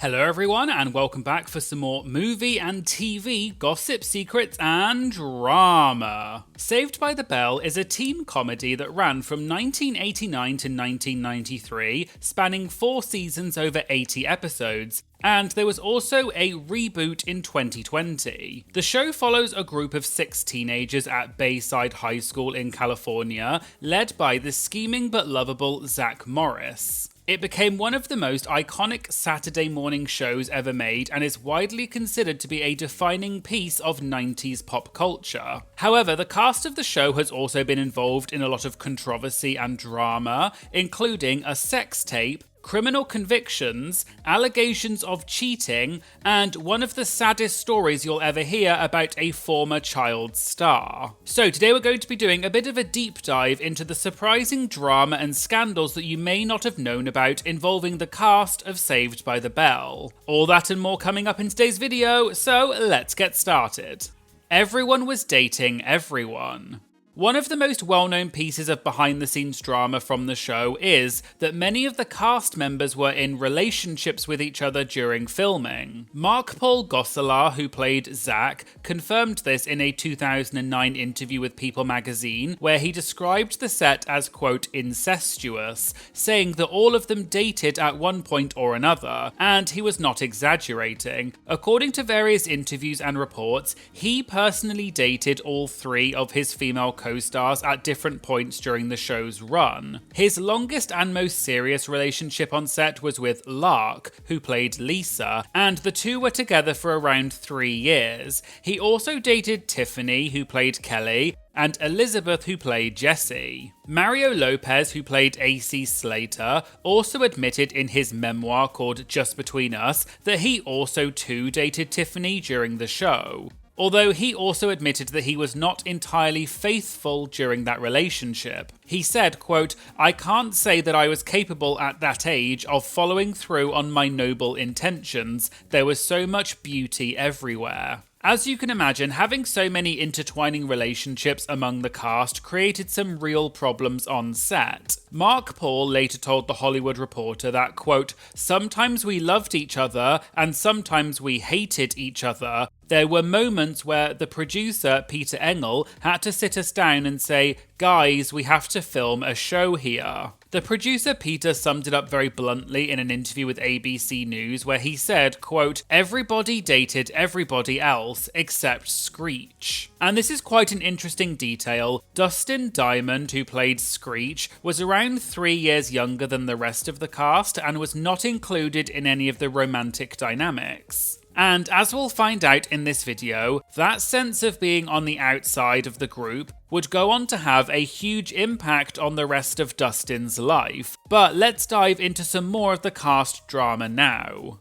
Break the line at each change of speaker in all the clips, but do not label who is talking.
Hello everyone, and welcome back for some more movie and TV gossip, secrets, and drama. Saved by the Bell is a teen comedy that ran from 1989 to 1993, spanning 4 seasons over 80 episodes, and there was also a reboot in 2020. The show follows a group of 6 teenagers at Bayside High School in California, led by the scheming but lovable Zach Morris. It became one of the most iconic Saturday morning shows ever made and is widely considered to be a defining piece of 90s pop culture. However, the cast of the show has also been involved in a lot of controversy and drama, including a sex tape, criminal convictions, allegations of cheating, and one of the saddest stories you'll ever hear about a former child star. So today we're going to be doing a bit of a deep dive into the surprising drama and scandals that you may not have known about involving the cast of Saved by the Bell. All that and more coming up in today's video, so let's get started. Everyone was dating everyone. One of the most well-known pieces of behind-the-scenes drama from the show is that many of the cast members were in relationships with each other during filming. Mark Paul Gosselaar, who played Zach, confirmed this in a 2009 interview with People magazine, where he described the set as, quote, incestuous, saying that all of them dated at one point or another, and he was not exaggerating. According to various interviews and reports, he personally dated all 3 of his female co-stars at different points during the show's run. His longest and most serious relationship on set was with Lark, who played Lisa, and the two were together for around 3 years. He also dated Tiffany, who played Kelly, and Elizabeth, who played Jessie. Mario Lopez, who played AC Slater, also admitted in his memoir called Just Between Us that he also too dated Tiffany during the show. Although he also admitted that he was not entirely faithful during that relationship. He said, quote, "I can't say that I was capable at that age of following through on my noble intentions. There was so much beauty everywhere." As you can imagine, having so many intertwining relationships among the cast created some real problems on set. Mark Paul later told The Hollywood Reporter that, quote, "Sometimes we loved each other and sometimes we hated each other. There were moments where the producer, Peter Engel, had to sit us down and say, 'Guys, we have to film a show here.'" The producer Peter summed it up very bluntly in an interview with ABC News where he said, quote, "Everybody dated everybody else except Screech." And this is quite an interesting detail. Dustin Diamond, who played Screech, was around 3 years younger than the rest of the cast and was not included in any of the romantic dynamics. And as we'll find out in this video, that sense of being on the outside of the group would go on to have a huge impact on the rest of Dustin's life. But let's dive into some more of the cast drama now.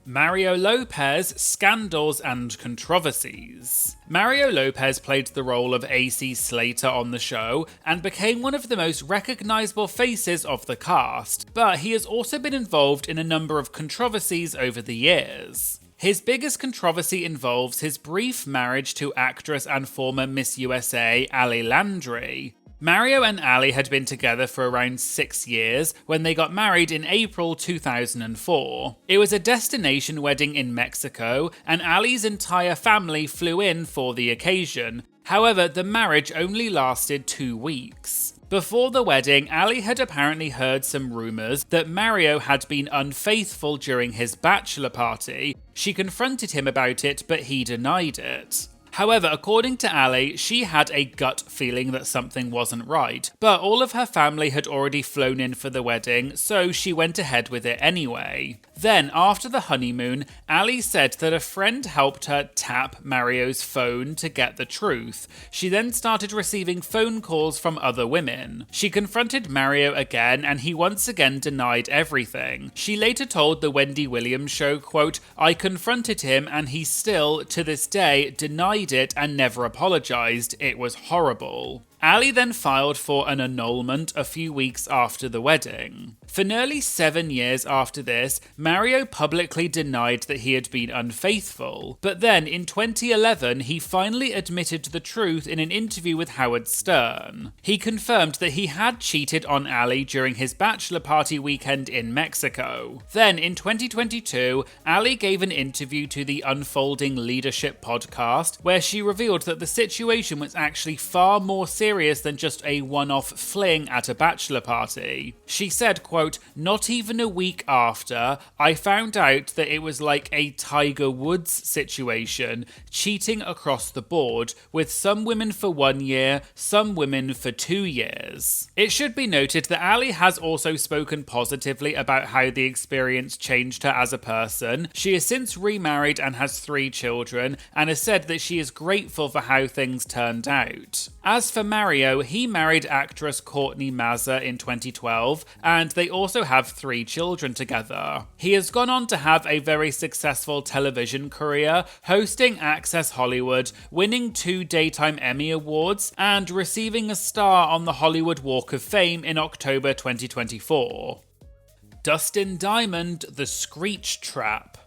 Mario Lopez, scandals and controversies. Mario Lopez played the role of AC Slater on the show and became one of the most recognisable faces of the cast, but he has also been involved in a number of controversies over the years. His biggest controversy involves his brief marriage to actress and former Miss USA, Ali Landry. Mario and Ali had been together for around 6 years when they got married in April 2004. It was a destination wedding in Mexico, and Ali's entire family flew in for the occasion. However, the marriage only lasted 2 weeks. Before the wedding, Ali had apparently heard some rumours that Mario had been unfaithful during his bachelor party. She confronted him about it, but he denied it. However, according to Ali, she had a gut feeling that something wasn't right, but all of her family had already flown in for the wedding, so she went ahead with it anyway. Then, after the honeymoon, Ali said that a friend helped her tap Mario's phone to get the truth. She then started receiving phone calls from other women. She confronted Mario again, and he once again denied everything. She later told the Wendy Williams show, quote, "I confronted him and he still, to this day, denied it and never apologised. It was horrible." Ali then filed for an annulment a few weeks after the wedding. For nearly 7 years after this, Mario publicly denied that he had been unfaithful, but then in 2011 he finally admitted the truth in an interview with Howard Stern. He confirmed that he had cheated on Ali during his bachelor party weekend in Mexico. Then in 2022, Ali gave an interview to the Unfolding Leadership podcast where she revealed that the situation was actually far more serious than just a one-off fling at a bachelor party. She said, quote, "Not even a week after, I found out that it was like a Tiger Woods situation, cheating across the board, with some women for 1 year, some women for 2 years. It should be noted that Ali has also spoken positively about how the experience changed her as a person. She has since remarried and has 3 children, and has said that she is grateful for how things turned out. As for Mario, he married actress Courtney Mazza in 2012, and they also have 3 children together. He has gone on to have a very successful television career, hosting Access Hollywood, winning 2 Daytime Emmy Awards, and receiving a star on the Hollywood Walk of Fame in October 2024. Dustin Diamond, The Screech Trap.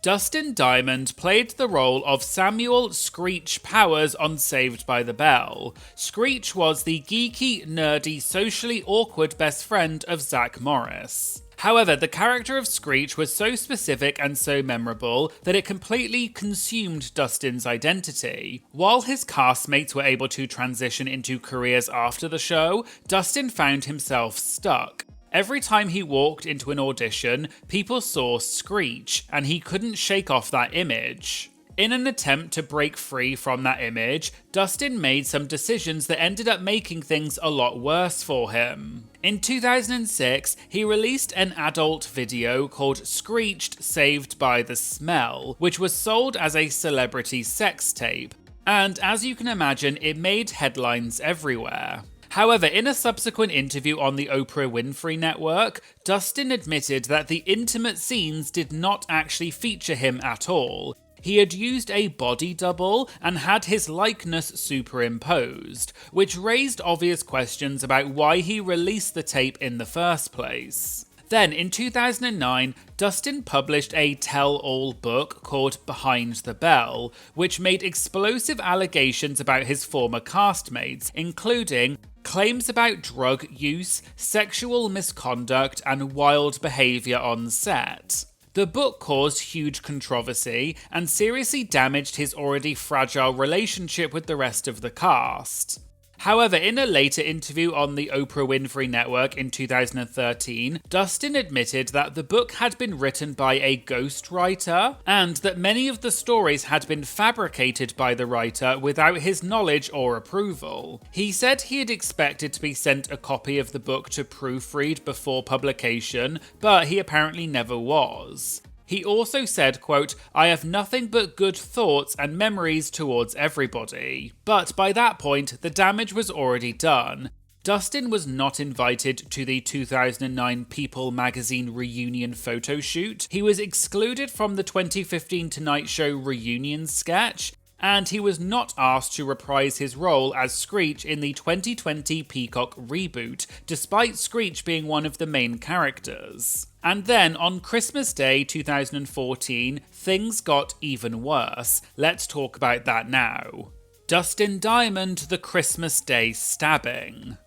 Dustin Diamond played the role of Samuel Screech Powers on Saved by the Bell. Screech was the geeky, nerdy, socially awkward best friend of Zach Morris. However, the character of Screech was so specific and so memorable that it completely consumed Dustin's identity. While his castmates were able to transition into careers after the show, Dustin found himself stuck. Every time he walked into an audition, people saw Screech, and he couldn't shake off that image. In an attempt to break free from that image, Dustin made some decisions that ended up making things a lot worse for him. In 2006, he released an adult video called Screeched Saved by the Smell, which was sold as a celebrity sex tape. And as you can imagine, it made headlines everywhere. However, in a subsequent interview on the Oprah Winfrey Network, Dustin admitted that the intimate scenes did not actually feature him at all. He had used a body double and had his likeness superimposed, which raised obvious questions about why he released the tape in the first place. Then, in 2009, Dustin published a tell-all book called Behind the Bell, which made explosive allegations about his former castmates, including claims about drug use, sexual misconduct, and wild behaviour on set. The book caused huge controversy and seriously damaged his already fragile relationship with the rest of the cast. However, in a later interview on the Oprah Winfrey Network in 2013, Dustin admitted that the book had been written by a ghostwriter, and that many of the stories had been fabricated by the writer without his knowledge or approval. He said he had expected to be sent a copy of the book to proofread before publication, but he apparently never was. He also said, quote, "I have nothing but good thoughts and memories towards everybody." But by that point, the damage was already done. Dustin was not invited to the 2009 People magazine reunion photo shoot. He was excluded from the 2015 Tonight Show reunion sketch, and he was not asked to reprise his role as Screech in the 2020 Peacock reboot, despite Screech being one of the main characters. And then, on Christmas Day 2014, things got even worse. Let's talk about that now. Dustin Diamond, the Christmas Day stabbing.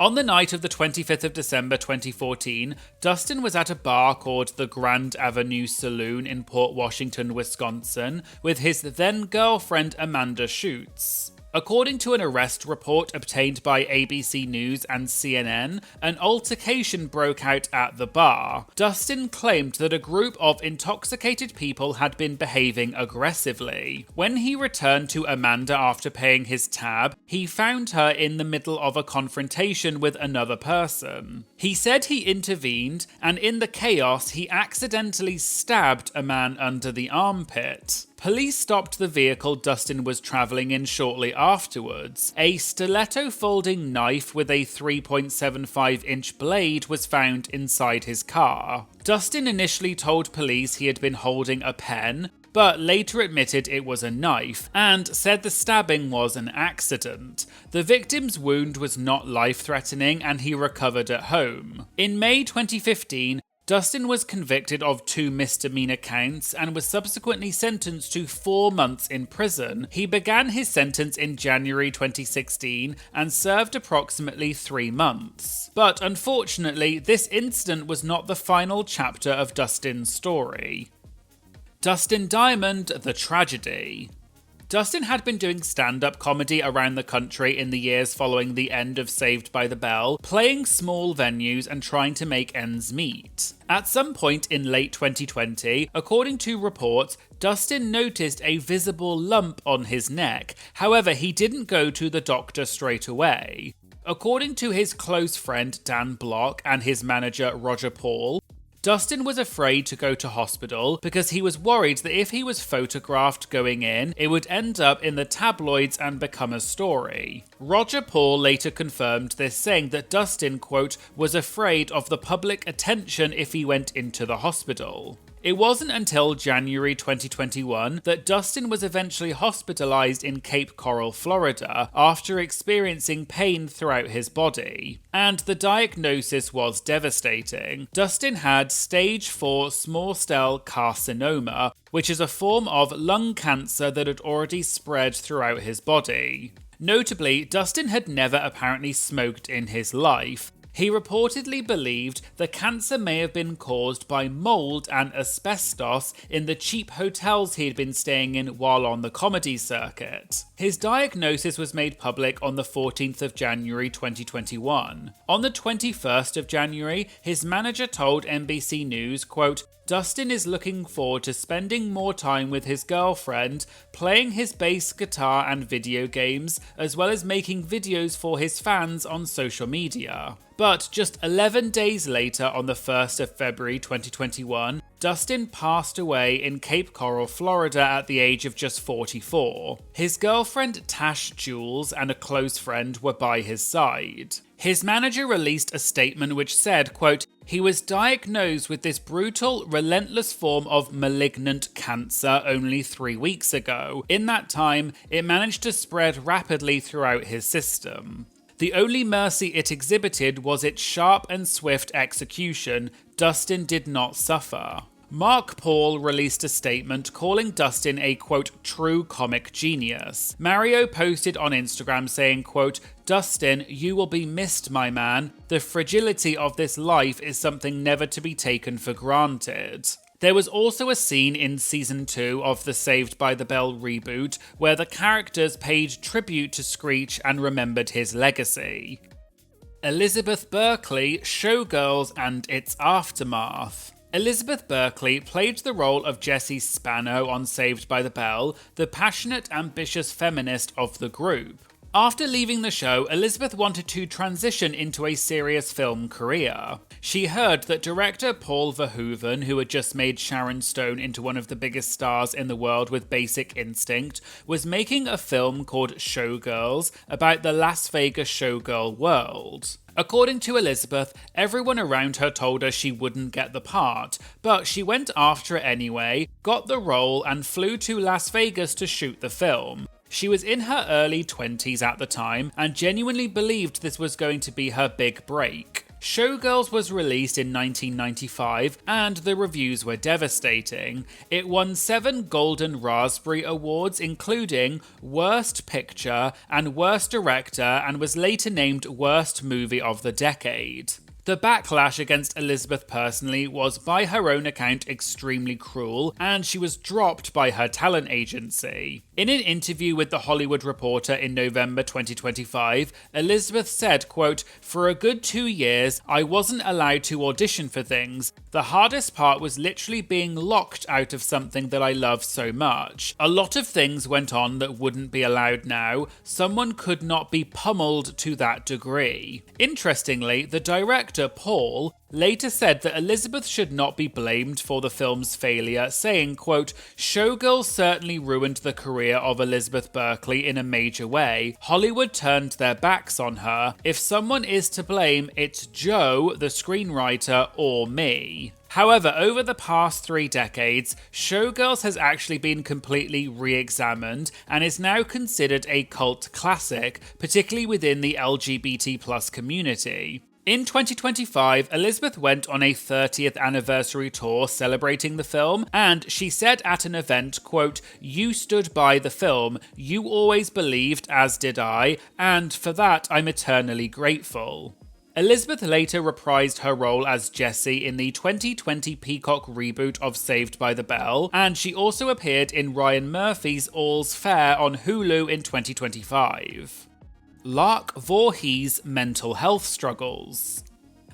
On the night of the 25th of December 2014, Dustin was at a bar called the Grand Avenue Saloon in Port Washington, Wisconsin, with his then-girlfriend Amanda Schutz. According to an arrest report obtained by ABC News and CNN, an altercation broke out at the bar. Dustin claimed that a group of intoxicated people had been behaving aggressively. When he returned to Amanda after paying his tab, he found her in the middle of a confrontation with another person. He said he intervened, and in the chaos, he accidentally stabbed a man under the armpit. Police stopped the vehicle Dustin was travelling in shortly afterwards. A stiletto folding knife with a 3.75-inch blade was found inside his car. Dustin initially told police he had been holding a pen, but later admitted it was a knife and said the stabbing was an accident. The victim's wound was not life-threatening and he recovered at home. In May 2015, Dustin was convicted of 2 misdemeanor counts and was subsequently sentenced to 4 months in prison. He began his sentence in January 2016 and served approximately 3 months. But unfortunately, this incident was not the final chapter of Dustin's story. Dustin Diamond, the tragedy. Dustin had been doing stand-up comedy around the country in the years following the end of Saved by the Bell, playing small venues and trying to make ends meet. At some point in late 2020, according to reports, Dustin noticed a visible lump on his neck. However, he didn't go to the doctor straight away. According to his close friend Dan Block and his manager Roger Paul, Dustin was afraid to go to hospital because he was worried that if he was photographed going in, it would end up in the tabloids and become a story. Roger Paul later confirmed this, saying that Dustin, quote, was afraid of the public attention if he went into the hospital. It wasn't until January 2021 that Dustin was eventually hospitalized in Cape Coral, Florida, after experiencing pain throughout his body. And the diagnosis was devastating. Dustin had stage 4 small cell carcinoma, which is a form of lung cancer that had already spread throughout his body. Notably, Dustin had never apparently smoked in his life. He reportedly believed the cancer may have been caused by mold and asbestos in the cheap hotels he had been staying in while on the comedy circuit. His diagnosis was made public on the 14th of January 2021. On the 21st of January, his manager told NBC News, quote, Dustin is looking forward to spending more time with his girlfriend, playing his bass guitar and video games, as well as making videos for his fans on social media. But just 11 days later, on the 1st of February 2021, Dustin passed away in Cape Coral, Florida at the age of just 44. His girlfriend Tash Jules and a close friend were by his side. His manager released a statement which said, quote, he was diagnosed with this brutal, relentless form of malignant cancer only 3 weeks ago. In that time, it managed to spread rapidly throughout his system. The only mercy it exhibited was its sharp and swift execution. Dustin did not suffer. Mark Paul released a statement calling Dustin a, quote, true comic genius. Mario posted on Instagram saying, quote, Dustin, you will be missed, my man. The fragility of this life is something never to be taken for granted. There was also a scene in Season 2 of the Saved by the Bell reboot where the characters paid tribute to Screech and remembered his legacy. Elizabeth Berkley, Showgirls and its aftermath. Elizabeth Berkley played the role of Jessie Spano on Saved by the Bell, the passionate, ambitious feminist of the group. After leaving the show, Elizabeth wanted to transition into a serious film career. She heard that director Paul Verhoeven, who had just made Sharon Stone into one of the biggest stars in the world with Basic Instinct, was making a film called Showgirls about the Las Vegas showgirl world. According to Elizabeth, everyone around her told her she wouldn't get the part, but she went after it anyway, got the role and flew to Las Vegas to shoot the film. She was in her early 20s at the time and genuinely believed this was going to be her big break. Showgirls was released in 1995 and the reviews were devastating. It won 7 Golden Raspberry Awards, including Worst Picture and Worst Director, and was later named Worst Movie of the Decade. The backlash against Elizabeth personally was, by her own account, extremely cruel, and she was dropped by her talent agency. In an interview with The Hollywood Reporter in November 2025, Elizabeth said, quote, for a good 2 years, I wasn't allowed to audition for things. The hardest part was literally being locked out of something that I love so much. A lot of things went on that wouldn't be allowed now. Someone could not be pummeled to that degree. Interestingly, the director Paul later said that Elizabeth should not be blamed for the film's failure, saying, quote, Showgirls certainly ruined the career of Elizabeth Berkley in a major way. Hollywood turned their backs on her. If someone is to blame, it's Joe, the screenwriter, or me. However, over the past 3 decades, Showgirls has actually been completely re-examined and is now considered a cult classic, particularly within the LGBT+ community. In 2025, Elizabeth went on a 30th anniversary tour celebrating the film, and she said at an event, quote, "You stood by the film, you always believed, as did I, and for that I'm eternally grateful." Elizabeth later reprised her role as Jessie in the 2020 Peacock reboot of Saved by the Bell, and she also appeared in Ryan Murphy's All's Fair on Hulu in 2025. Lark Voorhies' mental health struggles.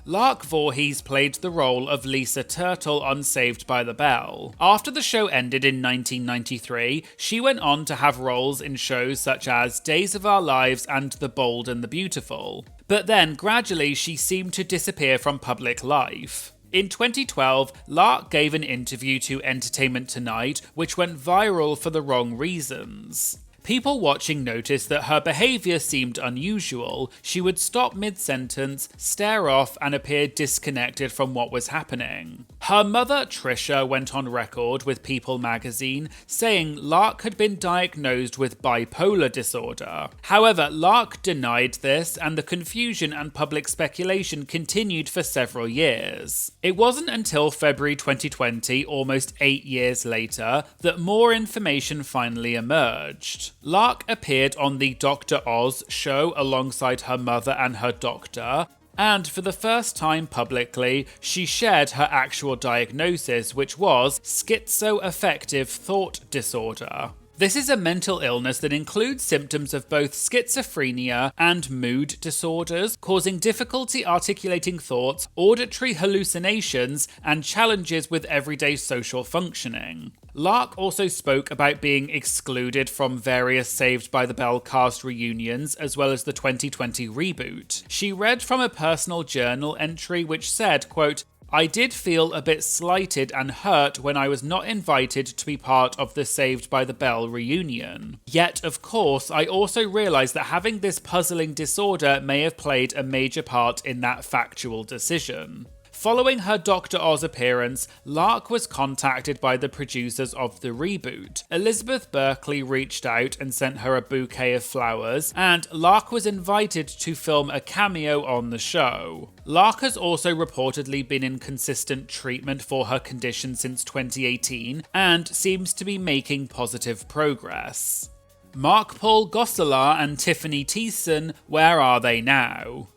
Lark Voorhies played the role of Lisa Turtle on Saved by the Bell. After the show ended in 1993, she went on to have roles in shows such as Days of Our Lives and The Bold and the Beautiful. But then, gradually, she seemed to disappear from public life. In 2012, Lark gave an interview to Entertainment Tonight, which went viral for the wrong reasons. People watching noticed that her behaviour seemed unusual. She would stop mid-sentence, stare off, and appear disconnected from what was happening. Her mother, Trisha, went on record with People magazine, saying Lark had been diagnosed with bipolar disorder. However, Lark denied this, and the confusion and public speculation continued for several years. It wasn't until February 2020, almost 8 years later, that more information finally emerged. Lark appeared on the Dr. Oz show alongside her mother and her doctor, and for the first time publicly, she shared her actual diagnosis, which was schizoaffective thought disorder. This is a mental illness that includes symptoms of both schizophrenia and mood disorders, causing difficulty articulating thoughts, auditory hallucinations, and challenges with everyday social functioning. Lark also spoke about being excluded from various Saved by the Bell cast reunions, as well as the 2020 reboot. She read from a personal journal entry which said, quote, "I did feel a bit slighted and hurt when I was not invited to be part of the Saved by the Bell reunion. Yet, of course, I also realised that having this puzzling disorder may have played a major part in that factual decision." Following her Dr. Oz appearance, Lark was contacted by the producers of the reboot. Elizabeth Berkley reached out and sent her a bouquet of flowers, and Lark was invited to film a cameo on the show. Lark has also reportedly been in consistent treatment for her condition since 2018, and seems to be making positive progress. Mark-Paul Gosselaar and Tiffany Thiessen, where are they now?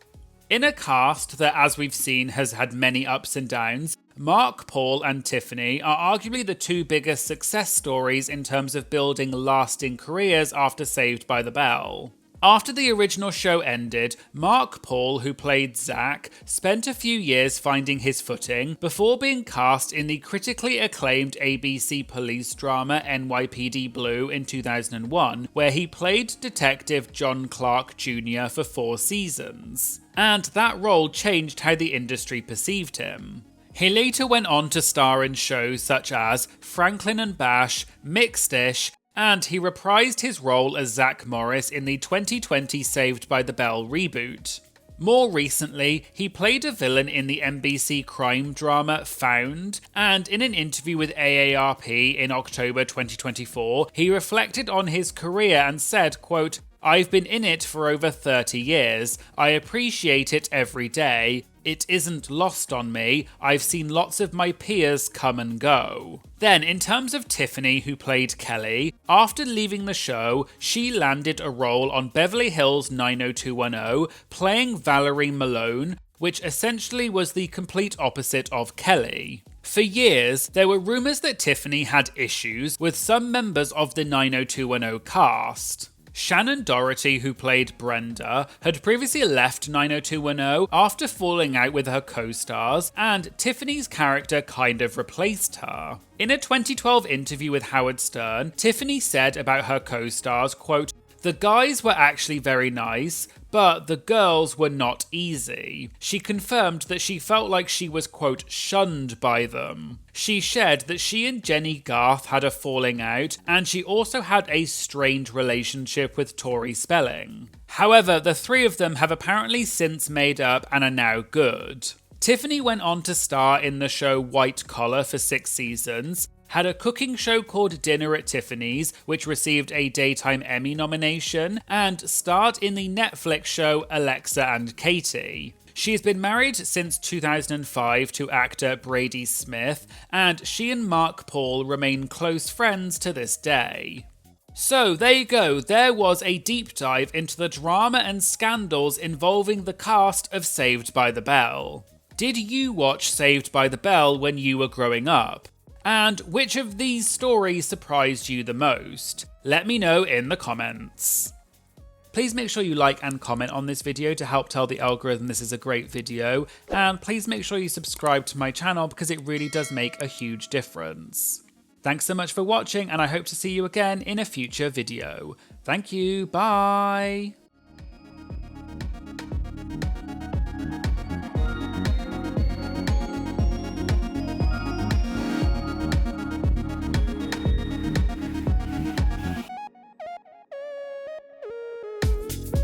In a cast that, as we've seen, has had many ups and downs, Mark, Paul, and Tiffany are arguably the 2 biggest success stories in terms of building lasting careers after Saved by the Bell. After the original show ended, Mark Paul, who played Zach, spent a few years finding his footing before being cast in the critically acclaimed ABC police drama NYPD Blue in 2001, where he played Detective John Clark Jr. for 4 seasons. And that role changed how the industry perceived him. He later went on to star in shows such as Franklin and Bash, Mixed-ish, and he reprised his role as Zach Morris in the 2020 Saved by the Bell reboot. More recently, he played a villain in the NBC crime drama Found, and in an interview with AARP in October 2024, he reflected on his career and said, quote, "I've been in it for over 30 years. I appreciate it every day. It isn't lost on me. I've seen lots of my peers come and go." Then, in terms of Tiffany, who played Kelly, after leaving the show, she landed a role on Beverly Hills 90210, playing Valerie Malone, which essentially was the complete opposite of Kelly. For years, there were rumours that Tiffany had issues with some members of the 90210 cast. Shannon Doherty, who played Brenda, had previously left 90210 after falling out with her co-stars, and Tiffany's character kind of replaced her. In a 2012 interview with Howard Stern, Tiffany said about her co-stars, quote, "The guys were actually very nice, but the girls were not easy." She confirmed that she felt like she was, quote, "shunned by them." She shared that she and Jenny Garth had a falling out, and she also had a strained relationship with Tori Spelling. However, the 3 of them have apparently since made up and are now good. Tiffany went on to star in the show White Collar for 6 seasons, had a cooking show called Dinner at Tiffany's, which received a Daytime Emmy nomination, and starred in the Netflix show Alexa and Katie. She has been married since 2005 to actor Brady Smith, and she and Mark Paul remain close friends to this day. So there you go, there was a deep dive into the drama and scandals involving the cast of Saved by the Bell. Did you watch Saved by the Bell when you were growing up? And which of these stories surprised you the most? Let me know in the comments. Please make sure you like and comment on this video to help tell the algorithm this is a great video, and please make sure you subscribe to my channel because it really does make a huge difference. Thanks so much for watching, and I hope to see you again in a future video. Thank you, bye!